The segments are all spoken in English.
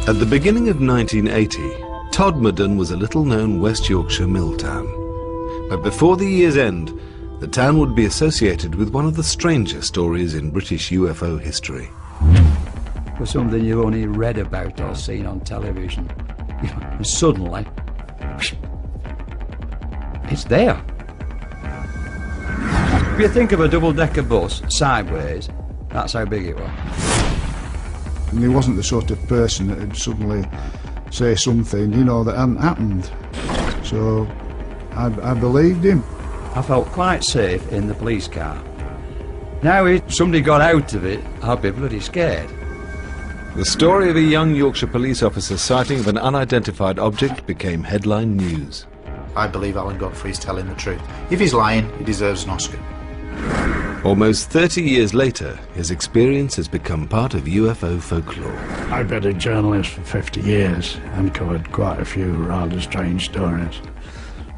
At the beginning of 1980, Todmorden was a little-known West Yorkshire mill town. But before the year's end, the town would be associated with one of the stranger stories in British UFO history. It was something you only read about or seen on television. And suddenly, it's there. If you think of a double-decker bus sideways, that's how big it was. And he wasn't the sort of person that would suddenly say something, you know, that hadn't happened. So I believed him. I felt quite safe in the police car. Now if somebody got out of it, I'd be bloody scared. The story of a young Yorkshire police officer's sighting of an unidentified object became headline news. I believe Alan Godfrey is telling the truth. If he's lying, he deserves an Oscar. Almost 30 years later, his experience has become part of UFO folklore. I've been a journalist for 50 years and covered quite a few rather strange stories.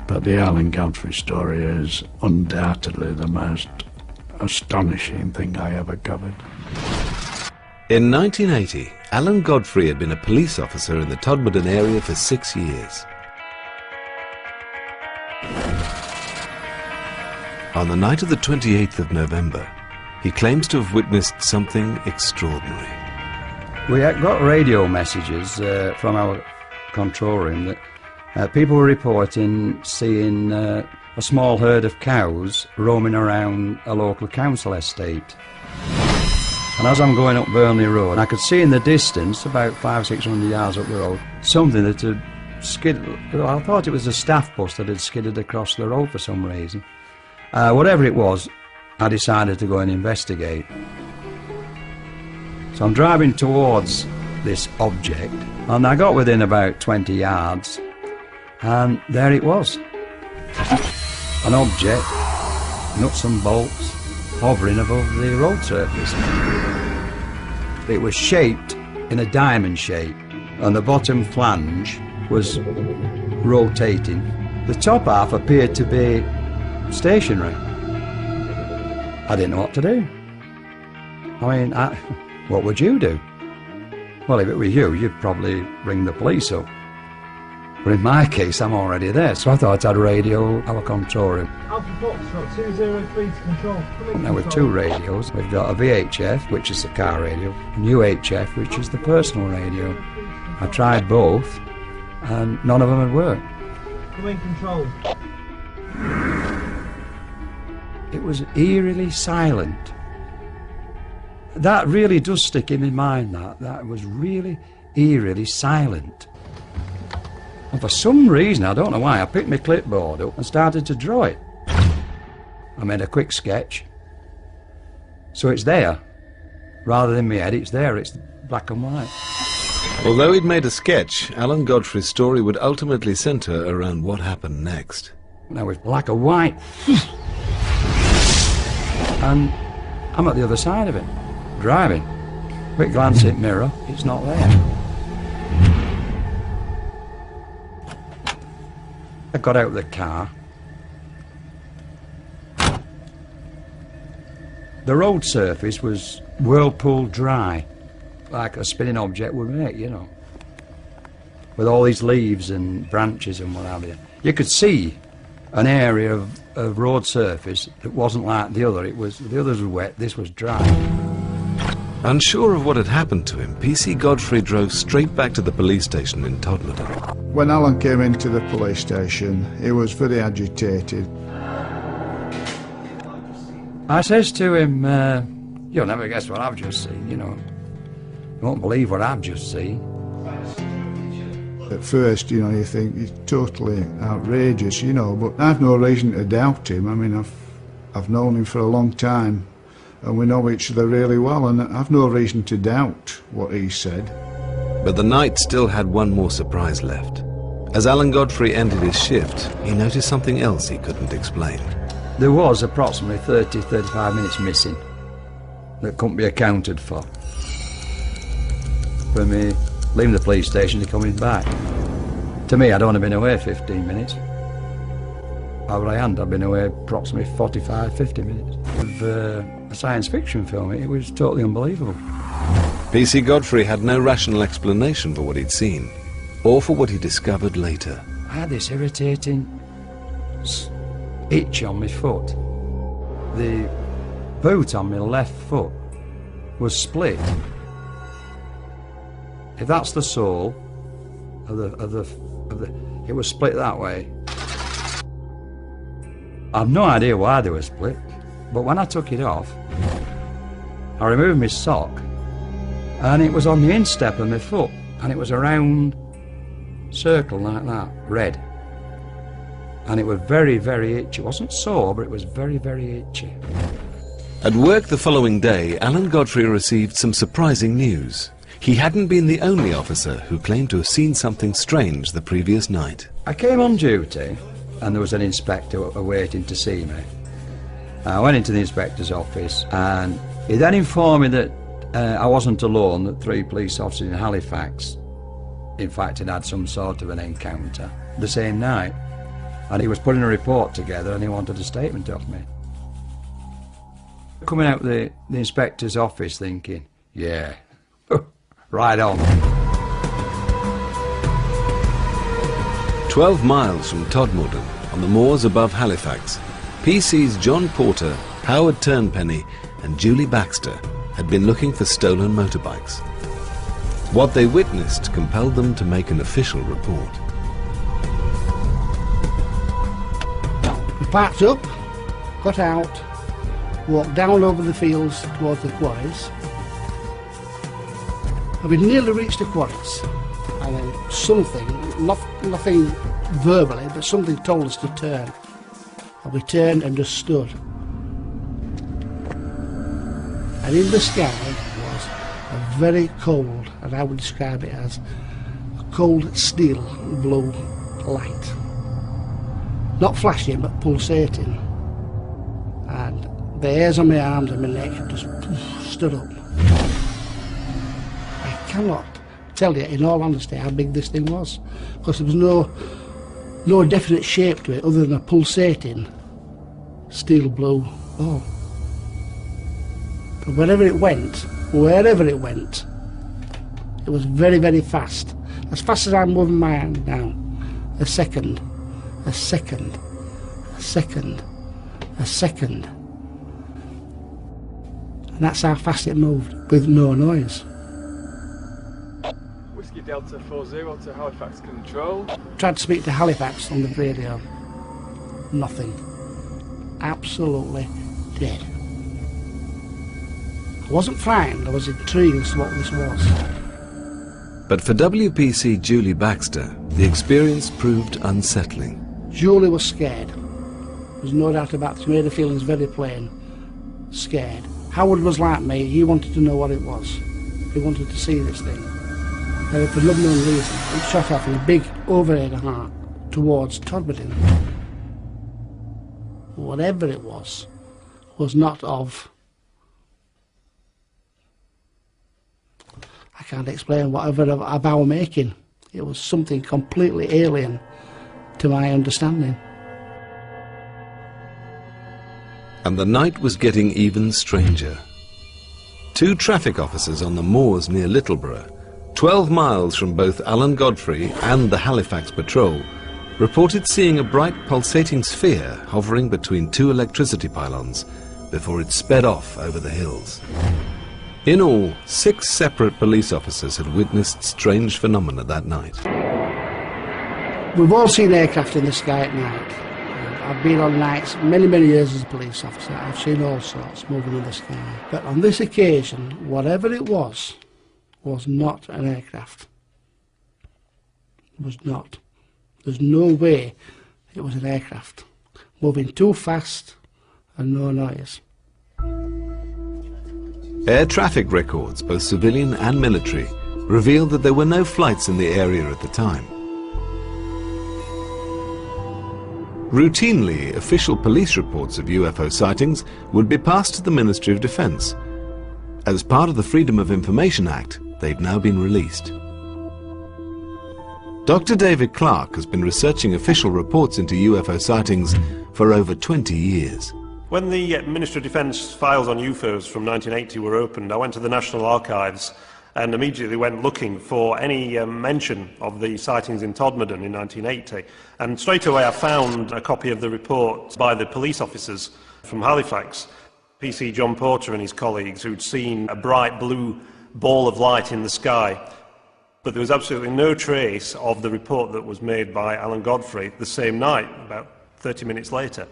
But the Alan Godfrey story is undoubtedly the most astonishing thing I ever covered. In 1980, Alan Godfrey had been a police officer in the Todmorden area for 6 years. On the night of the 28th of November, he claims to have witnessed something extraordinary. We had got radio messages from our control room that people were reporting seeing a small herd of cows roaming around a local council estate. And as I'm going up Burnley Road, I could see in the distance, about 500-600 yards up the road, something that had skidded. I thought it was a staff bus that had skidded across the road for some reason. Whatever it was, I decided to go and investigate. So I'm driving towards this object, and I got within about 20 yards, and there it was. An object, nuts and bolts, hovering above the road surface. It was shaped in a diamond shape, and the bottom flange was rotating. The top half appeared to be stationary. I didn't know what to do. I mean, what would you do? Well, if it were you, you'd probably ring the police up. But in my case, I'm already there, so I thought I'd radio our control room. Alpha Foxtrot 203 to control. Now with two radios, we've got a VHF, which is the car radio, and UHF, which is the personal radio. I tried both, and none of them had worked. Come in, control. It was eerily silent. That really does stick in my mind, that was really eerily silent. And for some reason, I don't know why, I picked my clipboard up and started to draw it. I made a quick sketch. So it's there. Rather than my head, it's there, it's black and white. Although he'd made a sketch, Alan Godfrey's story would ultimately centre around what happened next. Now it's black and white. And I'm at the other side of it, driving. Quick glance at mirror, it's not there. I got out of the car. The road surface was whirlpool dry, like a spinning object would make, you know, with all these leaves and branches and what have you. You could see an area of road surface that wasn't like the other. The others were wet, this was dry. Unsure of what had happened to him, PC Godfrey drove straight back to the police station in Todmorden. When Alan came into the police station, he was very agitated. I says to him, you'll never guess what I've just seen, you know. You won't believe what I've just seen. At first, you know, you think he's totally outrageous, you know, but I've no reason to doubt him. I mean, I've known him for a long time, and we know each other really well, and I've no reason to doubt what he said. But the night still had one more surprise left. As Alan Godfrey ended his shift, he noticed something else he couldn't explain. There was approximately 30-35 minutes missing that couldn't be accounted for. For me, leaving the police station to coming back. To me, I'd only been away 15 minutes. Over a hand, I'd been away approximately 45-50 minutes. Of a science fiction film, it was totally unbelievable. PC Godfrey had no rational explanation for what he'd seen, or for what he discovered later. I had this irritating itch on my foot. The boot on my left foot was split. If that's the sole of the, it was split that way. I've no idea why they were split, but when I took it off, I removed my sock, and it was on the instep of my foot, and it was a round circle like that, red. And it was very, very itchy. It wasn't sore, but it was very, very itchy. At work the following day, Alan Godfrey received some surprising news. He hadn't been the only officer who claimed to have seen something strange the previous night. I came on duty, and there was an inspector waiting to see me. I went into the inspector's office, and he then informed me that I wasn't alone, that 3 police officers in Halifax, in fact, had some sort of an encounter the same night. And he was putting a report together, and he wanted a statement of me. Coming out the inspector's office thinking, yeah, right on. 12 miles from Todmorden, on the moors above Halifax, PC's John Porter, Howard Turnpenny and Julie Baxter had been looking for stolen motorbikes. What they witnessed compelled them to make an official report. We parked up, got out, walked down over the fields towards the quarries. And we nearly reached the quarries, and then something, nothing verbally, but something told us to turn. And we turned and just stood. And in the sky was a very cold, and I would describe it as a cold steel blue light. Not flashing, but pulsating. And the hairs on my arms and my neck just stood up. I cannot tell you, in all honesty, how big this thing was, because there was no definite shape to it other than a pulsating steel blue ball. But wherever it went, it was very, very fast. As fast as I'm moving my hand now. A second, a second, a second, a second. And that's how fast it moved, with no noise. Whiskey Delta 40 to Halifax Control. Tried to speak to Halifax on the radio. Nothing. Absolutely dead. I wasn't frightened, I was intrigued as to what this was. But for WPC Julie Baxter, the experience proved unsettling. Julie was scared. There's no doubt about it. She made her feelings very plain. Scared. Howard was like me, he wanted to know what it was. He wanted to see this thing. And for no known reason, it shot off in a big overhead arc towards Todmorden. Whatever it was not of... I can't explain whatever of our making. It was something completely alien to my understanding. And the night was getting even stranger. 2 traffic officers on the moors near Littleborough, 12 miles from both Alan Godfrey and the Halifax patrol, reported seeing a bright pulsating sphere hovering between 2 electricity pylons before it sped off over the hills. In all, 6 separate police officers had witnessed strange phenomena that night. We've all seen aircraft in the sky at night. I've been on nights many, many years as a police officer. I've seen all sorts moving in the sky. But on this occasion, whatever it was not an aircraft. It was not. There's no way it was an aircraft. Moving too fast and no noise. Air traffic records, both civilian and military, revealed that there were no flights in the area at the time. Routinely, official police reports of UFO sightings would be passed to the Ministry of Defence. As part of the Freedom of Information Act, they've now been released. Dr. David Clark has been researching official reports into UFO sightings for over 20 years. When the Ministry of Defence files on UFOs from 1980 were opened, I went to the National Archives and immediately went looking for any mention of the sightings in Todmorden in 1980. And straight away I found a copy of the report by the police officers from Halifax, PC John Porter and his colleagues, who'd seen a bright blue ball of light in the sky. But there was absolutely no trace of the report that was made by Alan Godfrey the same night, about 30 minutes later.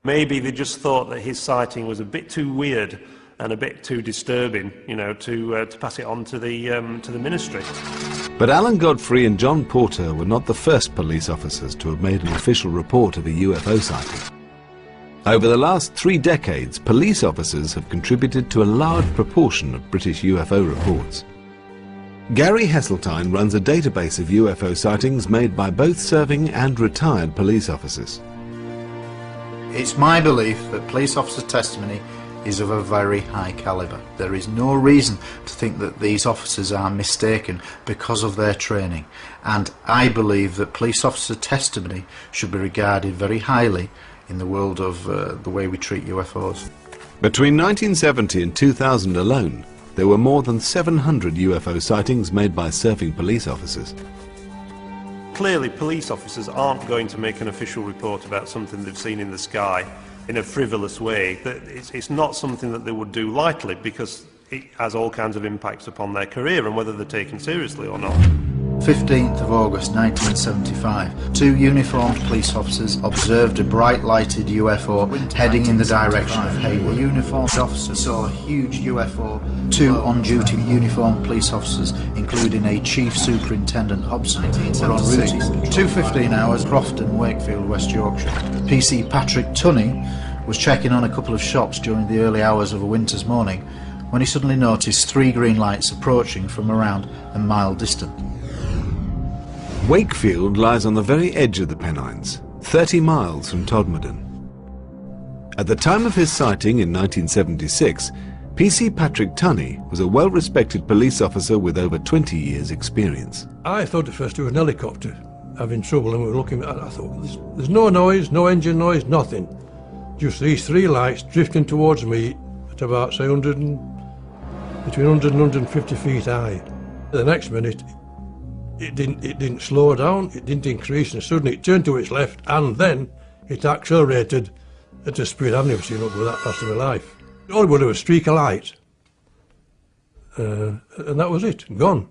Maybe they just thought that his sighting was a bit too weird and a bit too disturbing, you know, to pass it on to the ministry. But Alan Godfrey and John Porter were not the first police officers to have made an official report of a UFO sighting. Over the last 3 decades, police officers have contributed to a large proportion of British UFO reports. Gary Heseltine runs a database of UFO sightings made by both serving and retired police officers. It's my belief that police officer testimony is of a very high calibre. There is no reason to think that these officers are mistaken because of their training, and I believe that police officer testimony should be regarded very highly in the world of the way we treat UFOs. Between 1970 and 2000 alone, there were more than 700 UFO sightings made by serving police officers. Clearly, police officers aren't going to make an official report about something they've seen in the sky in a frivolous way. It's not something that they would do lightly, because it has all kinds of impacts upon their career and whether they're taken seriously or not. 15th of August 1975, 2 uniformed police officers observed a bright lighted UFO heading in the direction of Hayward. The uniformed officer saw a huge UFO. 2 on-duty uniformed police officers, including a Chief Superintendent Hobson, were en route. 2:15 hours, Crofton, Wakefield, West Yorkshire. PC Patrick Tunney was checking on a couple of shops during the early hours of a winter's morning when he suddenly noticed 3 green lights approaching from around a mile distant. Wakefield lies on the very edge of the Pennines, 30 miles from Todmorden. At the time of his sighting in 1976, PC Patrick Tunney was a well-respected police officer with over 20 years' experience. I thought at first it was an helicopter having trouble, and we were looking at it. I thought, there's no noise, no engine noise, nothing. Just these 3 lights drifting towards me at about, say, between 100 and 150 feet high. The next minute, it didn't slow down, it didn't increase, and suddenly it turned to its left, and then it accelerated at a speed I've never seen up with that fast in my life. All but a streak of light, and that was it, gone.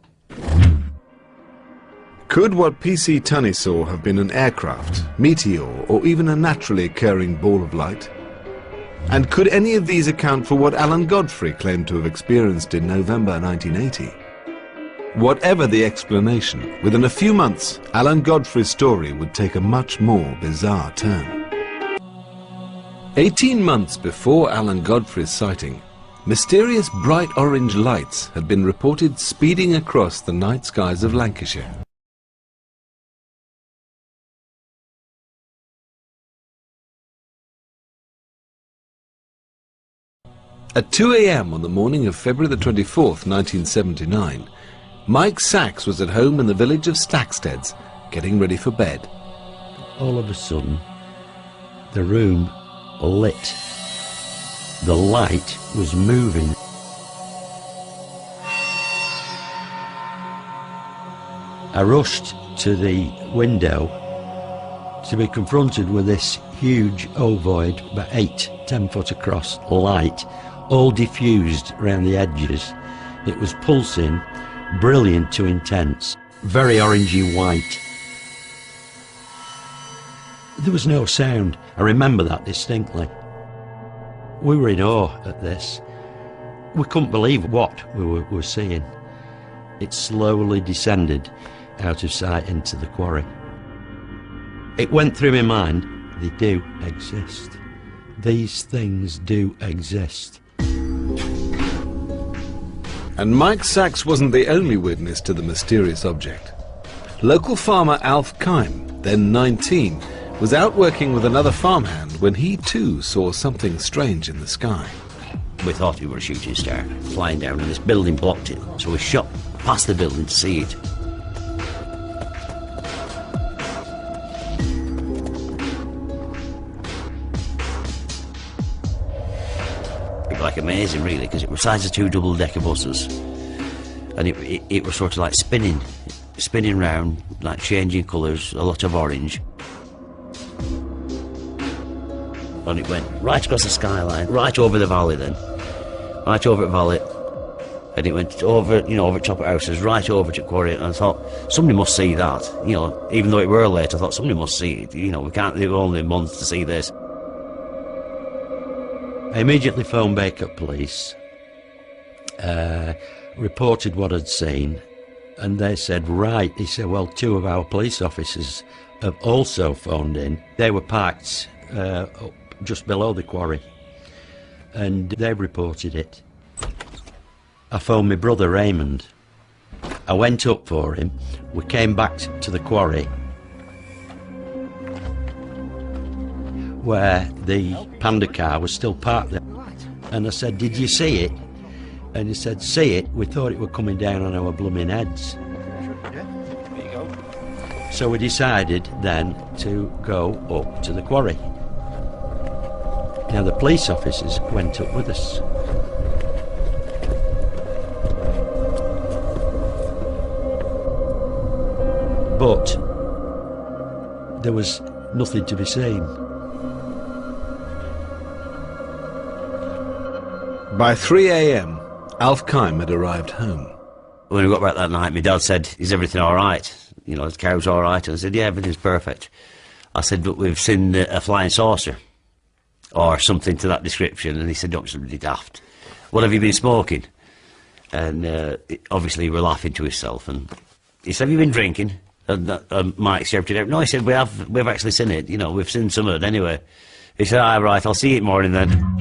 Could what PC Tunney saw have been an aircraft, meteor, or even a naturally occurring ball of light? And could any of these account for what Alan Godfrey claimed to have experienced in November 1980? Whatever the explanation, within a few months, Alan Godfrey's story would take a much more bizarre turn. 18 months before Alan Godfrey's sighting, mysterious bright orange lights had been reported speeding across the night skies of Lancashire. At 2 a.m. on the morning of February the 24th, 1979, Mike Sachs was at home in the village of Stacksteads, getting ready for bed. All of a sudden, the room lit. The light was moving. I rushed to the window to be confronted with this huge ovoid, about 8-10 foot across, light, all diffused around the edges. It was pulsing, brilliant to intense, very orangey white. There was no sound. I remember that distinctly. We were in awe at this. We couldn't believe what we were seeing. It slowly descended out of sight into the quarry. It went through my mind, they do exist. These things do exist. And Mike Sachs wasn't the only witness to the mysterious object. Local farmer Alf Kime, then 19, was out working with another farmhand when he too saw something strange in the sky. We thought we were a shooting star flying down, and this building blocked it, so we shot past the building to see it. It was like amazing, really, because it was the size of 2 double-decker buses. and it was sort of like spinning round, like changing colours, a lot of orange. And it went right across the skyline, right over the valley then, right over the valley, and it went over, you know, over top of houses, right over to quarry. And I thought, somebody must see that, you know, even though it were late, I thought somebody must see it, you know, we can't, there were only months to see this. I immediately phoned Baker Police, reported what I'd seen, and they said, right, he said, well, 2 of our police officers have also phoned in. They were parked up just below the quarry, and they reported it. I phoned my brother Raymond. I went up for him. We came back to the quarry where the Panda car was still parked there. And I said, did you see it? And he said, see it? We thought it were coming down on our blooming heads. So we decided then to go up to the quarry. Now the police officers went up with us. But there was nothing to be seen. By 3 a.m, Alf Kime had arrived home. When we got back that night, my dad said, is everything all right? You know, the cow's all right? And I said, yeah, everything's perfect. I said, but we've seen a flying saucer, or something to that description. And he said, don't be somebody daft. What have you been smoking? And obviously he was laughing to himself. And he said, have you been drinking? And Mike shouted out, no, he said, we've actually seen it. You know, we've seen some of it anyway. He said, all right, I'll see you in the morning then.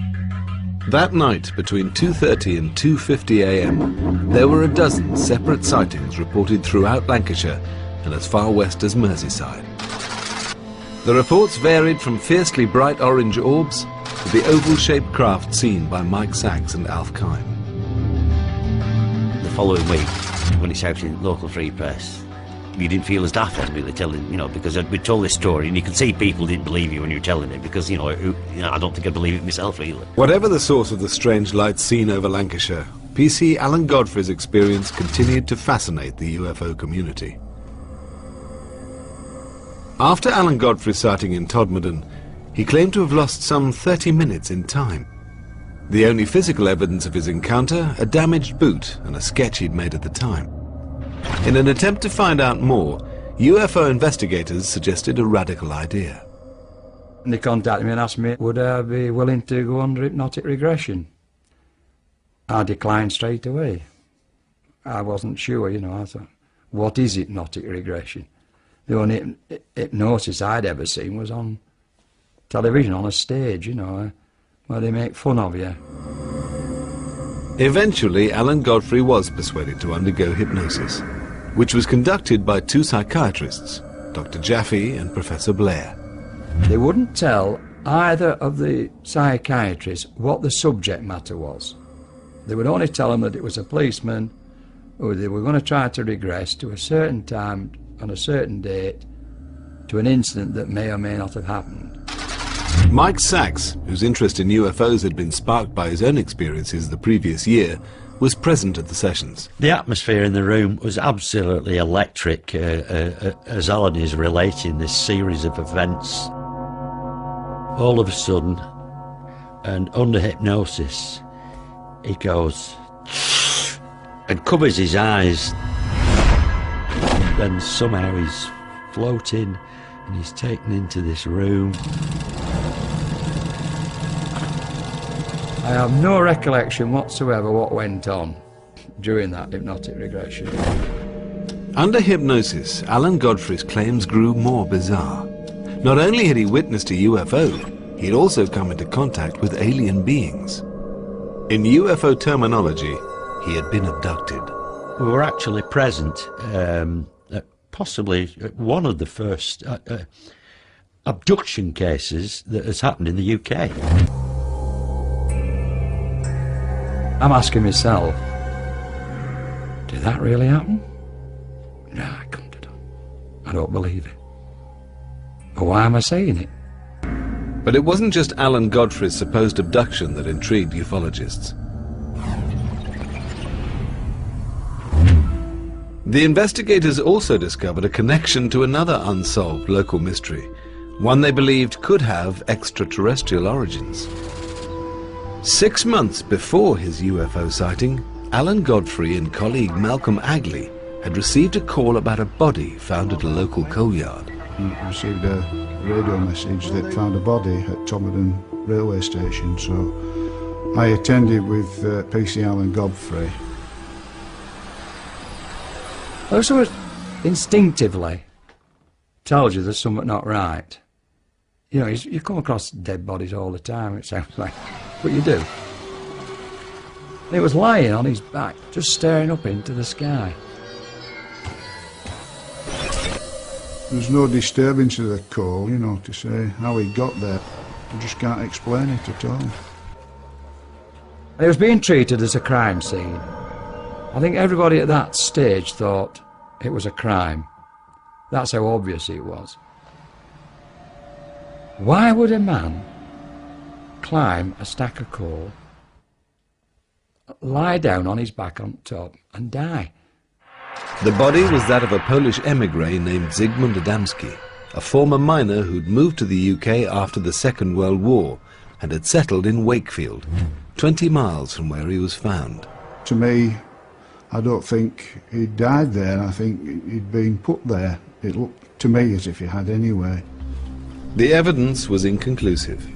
That night, between 2:30 and 2:50 a.m, there were a dozen separate sightings reported throughout Lancashire and as far west as Merseyside. The reports varied from fiercely bright orange orbs to the oval-shaped craft seen by Mike Sachs and Alf Kime. The following week, when it's out in local free press, you didn't feel as daft as really telling, you know, because we told this story and you could see people didn't believe you when you were telling it, because, you know, I don't think I'd believe it myself, really. Whatever the source of the strange lights seen over Lancashire, PC Alan Godfrey's experience continued to fascinate the UFO community. After Alan Godfrey's sighting in Todmorden, he claimed to have lost some 30 minutes in time. The only physical evidence of his encounter, a damaged boot and a sketch he'd made at the time. In an attempt to find out more, UFO investigators suggested a radical idea. They contacted me and asked me, would I be willing to go under hypnotic regression? I declined straight away. I wasn't sure, you know. I thought, what is hypnotic regression? The only hypnosis I'd ever seen was on television, on a stage, you know, where they make fun of you. Eventually, Alan Godfrey was persuaded to undergo hypnosis, which was conducted by 2 psychiatrists, Dr. Jaffe and Professor Blair. They wouldn't tell either of the psychiatrists what the subject matter was. They would only tell them that it was a policeman who they were going to try to regress to a certain time on a certain date to an incident that may or may not have happened. Mike Sachs, whose interest in UFOs had been sparked by his own experiences the previous year, was present at the sessions. The atmosphere in the room was absolutely electric as Alan is relating this series of events. All of a sudden, and under hypnosis, he goes and covers his eyes. Then somehow he's floating and he's taken into this room. I have no recollection whatsoever what went on during that hypnotic regression. Under hypnosis, Alan Godfrey's claims grew more bizarre. Not only had he witnessed a UFO, he'd also come into contact with alien beings. In UFO terminology, he had been abducted. We were actually present at possibly one of the first abduction cases that has happened in the UK. I'm asking myself, did that really happen? No, I couldn't have done. I don't believe it. But why am I saying it? But it wasn't just Alan Godfrey's supposed abduction that intrigued ufologists. The investigators also discovered a connection to another unsolved local mystery, one they believed could have extraterrestrial origins. 6 months before his UFO sighting, Alan Godfrey and colleague Malcolm Agley had received a call about a body found at a local coal yard. We received a radio message that found a body at Todmorden railway station, so I attended with PC Alan Godfrey. Also, instinctively tells you there's something not right. You know, you come across dead bodies all the time, it sounds like, but you do. And it was lying on his back, just staring up into the sky. There's no disturbance of the call, you know, to say how he got there. I just can't explain it at all. And it was being treated as a crime scene. I think everybody at that stage thought it was a crime. That's how obvious it was. Why would a man climb a stack of coal, lie down on his back on top and die? The body was that of a Polish emigre named Zygmunt Adamski, a former miner who'd moved to the UK after the Second World War and had settled in Wakefield, 20 miles from where he was found. To me, I don't think he'd died there. I think he'd been put there. It looked to me as if he had anyway. The evidence was inconclusive.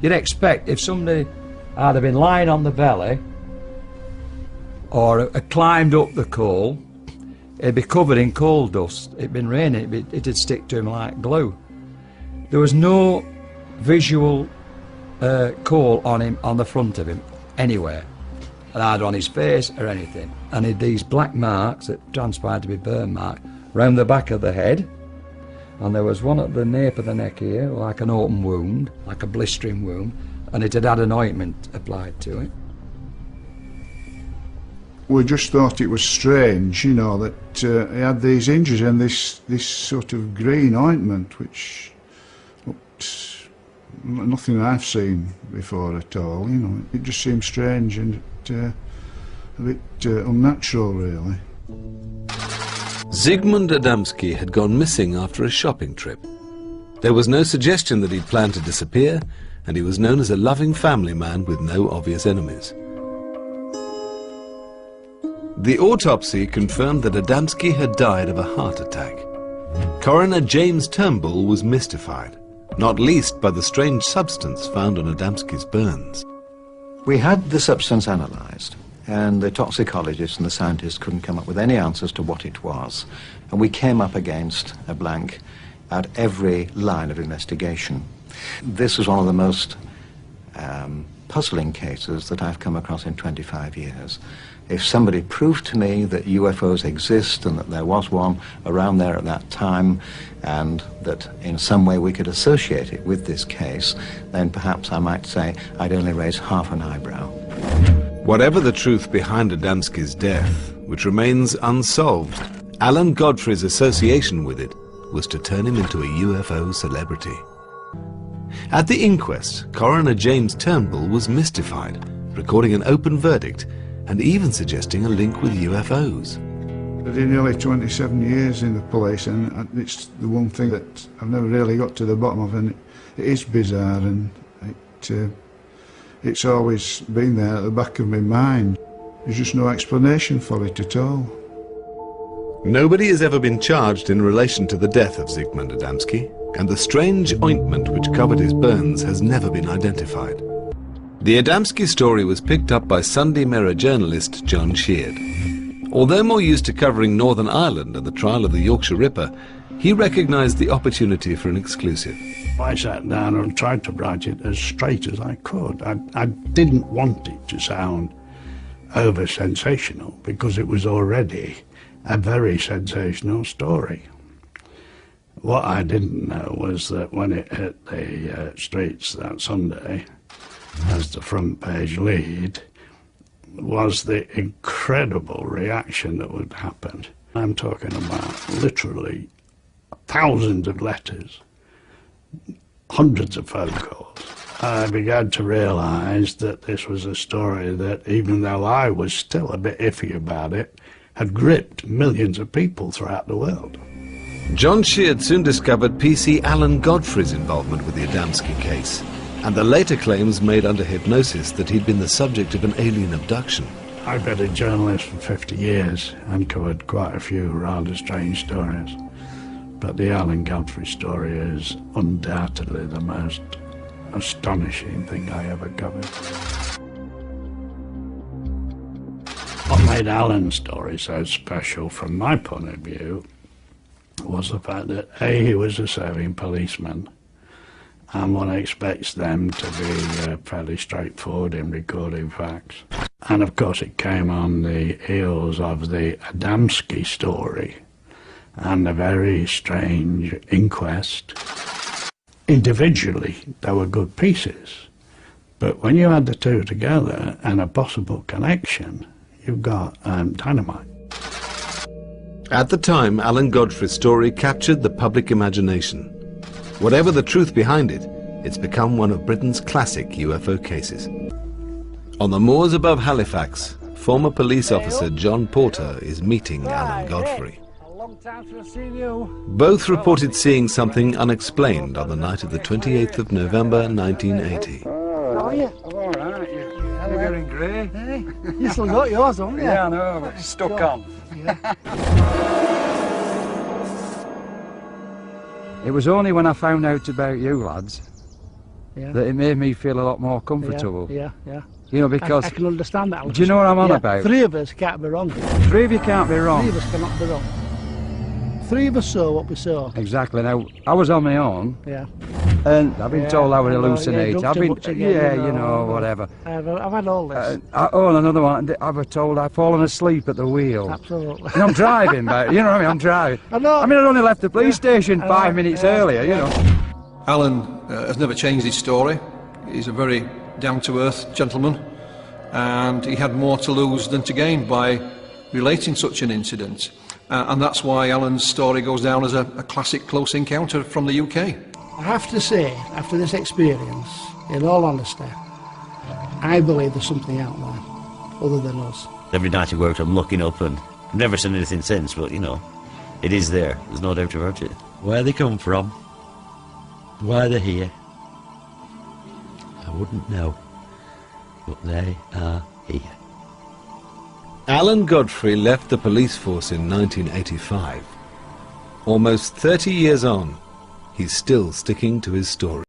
You'd expect if somebody had been lying on the belly or climbed up the coal, it'd be covered in coal dust. It'd been raining, it'd stick to him like glue. There was no visual coal on him, on the front of him, anywhere, either on his face or anything. And he had these black marks that transpired to be burn marks round the back of the head, and there was one at the nape of the neck here, like an open wound, like a blistering wound, and it had had an ointment applied to it. We just thought it was strange, you know, that he had these injuries and this sort of green ointment, which looked nothing I've seen before at all, you know. It just seemed strange and a bit unnatural, really. Zygmunt Adamski had gone missing after a shopping trip. There was no suggestion that he'd planned to disappear, and he was known as a loving family man with no obvious enemies. The autopsy confirmed that Adamski had died of a heart attack. Coroner James Turnbull was mystified, not least by the strange substance found on Adamski's burns. We had the substance analysed, and the toxicologists and the scientists couldn't come up with any answers to what it was. And we came up against a blank at every line of investigation. This was one of the most puzzling cases that I've come across in 25 years. If somebody proved to me that UFOs exist and that there was one around there at that time, and that in some way we could associate it with this case, then perhaps I might say I'd only raise half an eyebrow. Whatever the truth behind Adamski's death, which remains unsolved, Alan Godfrey's association with it was to turn him into a UFO celebrity. At the inquest, Coroner James Turnbull was mystified, recording an open verdict and even suggesting a link with UFOs. I did nearly 27 years in the police, and it's the one thing that I've never really got to the bottom of, and it is bizarre, and it's always been there at the back of my mind. There's just no explanation for it at all. Nobody has ever been charged in relation to the death of Zygmunt Adamski, and the strange ointment which covered his burns has never been identified. The Adamski story was picked up by Sunday Mirror journalist John Sheard. Although more used to covering Northern Ireland and the trial of the Yorkshire Ripper, he recognised the opportunity for an exclusive. I sat down and tried to write it as straight as I could. I didn't want it to sound over-sensational, because it was already a very sensational story. What I didn't know was that when it hit the streets that Sunday, as the front page lead, was the incredible reaction that would happen. I'm talking about literally thousands of letters, hundreds of phone calls. I began to realise that this was a story that, even though I was still a bit iffy about it, had gripped millions of people throughout the world. John Sheard soon discovered PC Alan Godfrey's involvement with the Adamski case, and the later claims made under hypnosis that he'd been the subject of an alien abduction. I've been a journalist for 50 years and covered quite a few rather strange stories. But the Alan Godfrey story is undoubtedly the most astonishing thing I ever covered. What made Alan's story so special from my point of view was the fact that A, he was a serving policeman, and one expects them to be fairly straightforward in recording facts. And of course it came on the heels of the Adamski story and a very strange inquest. Individually they were good pieces, but when you add the two together and a possible connection, you've got dynamite. At the time, Alan Godfrey's story captured the public imagination. Whatever the truth behind it, it's become one of Britain's classic UFO cases. On the moors above Halifax, former police officer John Porter is meeting Alan Godfrey. Both reported seeing something unexplained on the night of the 28th of November 1980. How are you? I'm all right. You're getting grey. Hey, you still got yours, haven't you? Yeah, I know, but it's stuck on. Yeah. It was only when I found out about you lads Yeah. that it made me feel a lot more comfortable. Yeah, yeah. You know, because... I can understand that. Do you know what I'm on about? Three of us can't be wrong. Three of you can't be wrong. Three of us cannot be wrong. Three of us saw what we saw. Exactly. Now, I was on my own. Yeah. And I've been told I would hallucinate. Yeah, I've been, again, you know, whatever. I've had all this. Oh, and another one. I was told I've fallen asleep at the wheel. Absolutely. And I'm driving, but you know what I mean. I'm driving. I know. I mean, I'd only left the police station 5 minutes earlier. You know. Alan has never changed his story. He's a very down-to-earth gentleman, and he had more to lose than to gain by relating such an incident. And that's why Alan's story goes down as a classic close encounter from the UK. I have to say, after this experience, in all honesty, I believe there's something out there other than us. Every night at work I'm looking up, and I've never seen anything since, but you know, it is there. There's no doubt about it. Where they come from, why they're here, I wouldn't know, but they are here. Alan Godfrey left the police force in 1985. Almost 30 years on, he's still sticking to his story.